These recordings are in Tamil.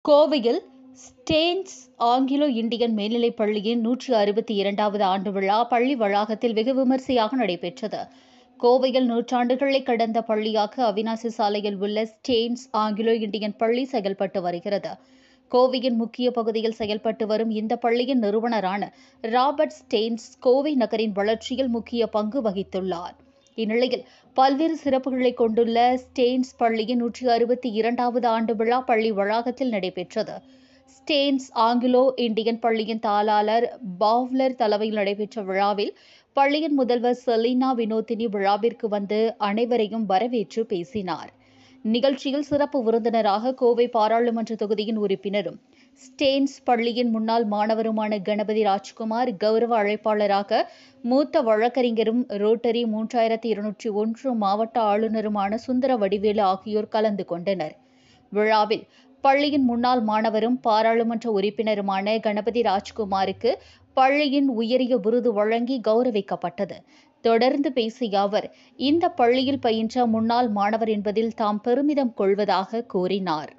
கோவையில் ஸ்டேன்ஸ் ஆங்கிலோ இந்தியன் மேல்நிலைப் பள்ளியின் 162வது ஆண்டு விழா பள்ளி வளாகத்தில் வெகு விமரிசையாக நடைபெற்றது. கோவையில் நூற்றாண்டுகளை கடந்த பள்ளியாக அவிநாசி சாலையில் உள்ள ஸ்டேன்ஸ் ஆங்கிலோ இந்தியன் பள்ளி செயல்பட்டு வருகிறது. கோவையின் முக்கிய பகுதியில் செயல்பட்டு வரும் இந்த பள்ளியின் நிறுவனரான ராபர்ட் ஸ்டேன்ஸ் கோவை நகரின் வளர்ச்சியில் முக்கிய பங்கு வகித்துள்ளார். இந்நிலையில் பல்வேறு சிறப்புகளை கொண்டுள்ள ஸ்டேன்ஸ் பள்ளியின் 162வது ஆண்டு விழா பள்ளி வளாகத்தில் நடைபெற்றது. ஸ்டேன்ஸ் ஆங்கிலோ இந்தியன் பள்ளியின் தாளாளர் பாவ்லர் தலைமையில் நடைபெற்ற விழாவில் பள்ளியின் முதல்வர் செலினா வினோதினி விழாவிற்கு வந்து அனைவரையும் வரவேற்று பேசினார். நிகழ்ச்சியில் சிறப்பு விருந்தினராக கோவை பாராளுமன்ற தொகுதியின் உறுப்பினரும் ஸ்டேன்ஸ் பள்ளியின் முன்னாள் மாணவருமான கணபதி ராஜ்குமார், கௌரவ அழைப்பாளராக மூத்த வழக்கறிஞரும் ரோட்டரி 3201 மாவட்ட ஆளுநருமான சுந்தர வடிவேலு ஆகியோர் கலந்து கொண்டனர். விழாவில் பள்ளியின் முன்னாள் மாணவரும் பாராளுமன்ற உறுப்பினருமான கணபதி ராஜ்குமாருக்கு பள்ளியின் உயரிய விருது வழங்கி கௌரவிக்கப்பட்டது. தொடர்ந்து பேசிய அவர், இந்த பள்ளியில் பயின்ற முன்னாள் மாணவர் என்பதில் தாம் பெருமிதம் கொள்வதாக கூறினார்.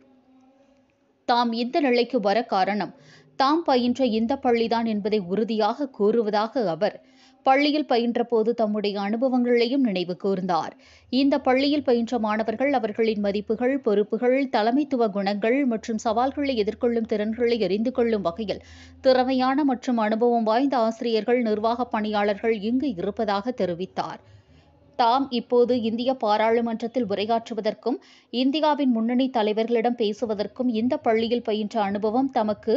தாம் இந்த நிலைக்கு வர காரணம் தாம் பயின்ற இந்த பள்ளிதான் என்பதை உறுதியாக கூறுவதாக அவர் பள்ளியில் பயின்ற போது தம்முடைய அனுபவங்களையும் நினைவு கூர்ந்தார். இந்த பள்ளியில் பயின்ற மாணவர்கள் அவர்களின் மதிப்புகள், பொறுப்புகள், தலைமைத்துவ குணங்கள் மற்றும் சவால்களை எதிர்கொள்ளும் திறன்களை அறிந்து கொள்ளும் வகையில் திறமையான மற்றும் அனுபவம் வாய்ந்த ஆசிரியர்கள், நிர்வாக பணியாளர்கள் இங்கு இருப்பதாக தெரிவித்தார். தாம் இப்போது இந்திய பாராளுமன்றத்தில் உரையாற்றுவதற்கும் இந்தியாவின் முன்னணி தலைவர்களிடம் பேசுவதற்கும் இந்த பள்ளியில் பயின்ற அனுபவம் தமக்கு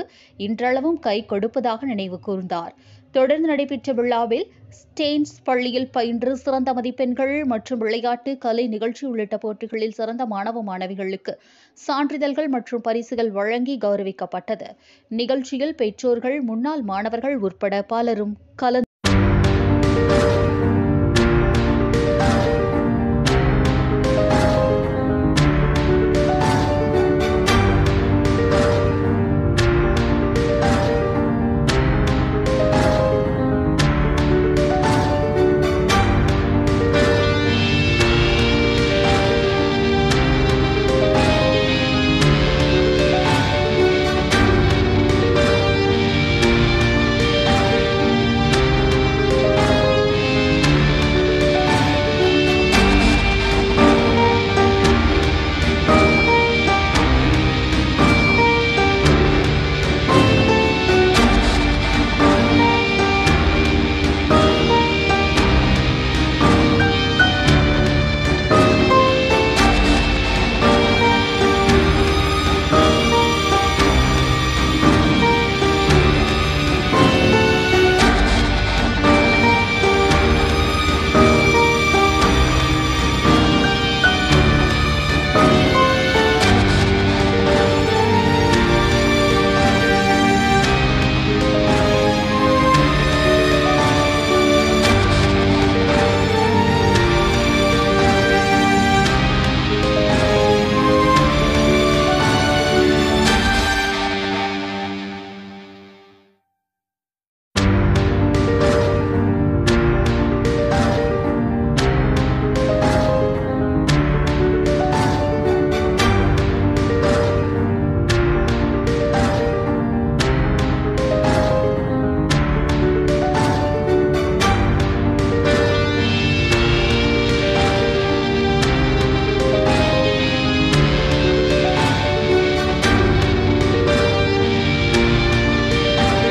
இன்றளவும் கை கொடுப்பதாக நினைவு கூர்ந்தார். தொடர்ந்து நடைபெற்ற விழாவில் ஸ்டேன்ஸ் பள்ளியில் பயின்று சிறந்த மதிப்பெண்கள் மற்றும் விளையாட்டு, கலை நிகழ்ச்சி உள்ளிட்ட போட்டிகளில் சிறந்த மாணவ மாணவிகளுக்கு சான்றிதழ்கள் மற்றும் பரிசுகள் வழங்கி கௌரவிக்கப்பட்டது. நிகழ்ச்சியில் பெற்றோர்கள், முன்னாள் மாணவர்கள் உட்பட பலரும் கலந்து